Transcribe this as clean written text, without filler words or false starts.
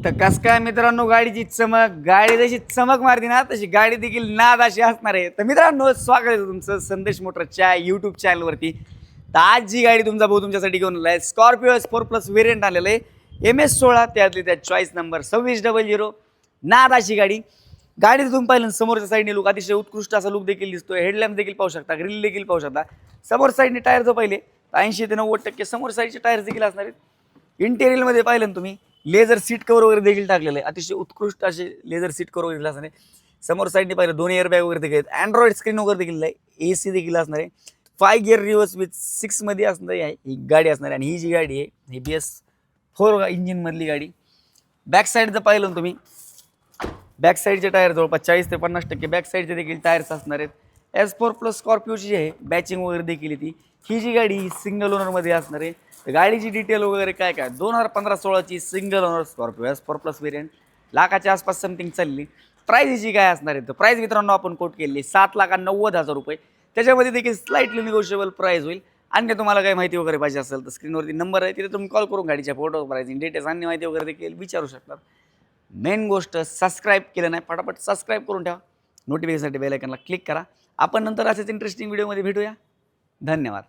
तर कस काय मित्रांनो, गाडीची चमक, गाडी जशी चमक मारते ना तशी गाडी देखील नाद अशी असणार आहे. तर मित्रांनो, स्वागत आहे तुमचं संदेश मोटरच्या यूट्यूब चॅनलवरती. तर आज जी गाडी तुमचा भाऊ तुमच्यासाठी घेऊन आला आहे, स्कॉर्पिओ S4+ व्हेरियंट आलेलं आहे, MS16, त्यातली त्या चॉईस नंबर 2600. नाद अशी गाडी. गाडी तुम्ही पाहिलं समोरच्या साईडने लुक अतिशय उत्कृष्ट असा लुक देखील दिसतोय. हेडलॅम्प देखील पाहू शकता, ग्रिल देखील पाहू शकता. समोर साईडने टायर जो पहिले 80 ते 90% समोर साईडचे टायर देखील असणार आहेत. इंटेरियरमध्ये पाहिलं ना तुम्ही, लेझर सीट कवर वगैरे देखील टाकलेलं आहे. अतिशय उत्कृष्ट असे लेझर सीट कवर वगैरे असणार आहे. समोर साईडने पाहिलं 2 एअरबॅग वगैरे देखील आहेत. अँड्रॉइड स्क्रीन वगैरे देखील आहे. AC देखील असणार आहे. 5 गिअर रिव्हर्स विथ 6 मध्ये असणार आहे ही गाडी असणार आहे. आणि ही जी गाडी आहे ही BS4 इंजिनमधली गाडी. बॅक साईडचं पाहिलं ना तुम्ही, बॅक साईडचे टायर जवळपास 40 ते 50% बॅक साईडचे देखील टायर्स असणार आहेत. S4+ स्कॉर्पिओची जी आहे बॅचिंग वगैरे देखील येते. ही जी गाडी सिंगल ओनरमध्ये असणार आहे. तर गाडीची डिटेल वगैरे काय 2015-16ची single owner Scorpio S4+ variant, लाखाच्या आसपास समथिंग चालली. प्राईज हिची काय असणार आहे, तर प्राईज मित्रांनो आपण कोट केली 7,90,000 रुपये. त्याच्यामध्ये देखील स्लाइटली निगोशिएबल प्राईज होईल. अन्य तुम्हाला काही माहिती वगैरे पाहिजे असेल तर स्क्रीनवरती नंबर आहे, तिथे तुम्ही कॉल करून गाडीच्या फोटो, प्राइसिंग डिटेल्स, अन्य माहिती वगैरे देखील विचारू शकतात. मेन गोष्ट, सबस्क्राईब केलं नाही फटाफट सबस्क्राईब करून ठेवा. नोटिफिकेशनसाठी बेल आयकॉनला क्लिक करा. आपण नंतर असेच इंटरेस्टिंग व्हिडिओमध्ये भेटूया. धन्यवाद.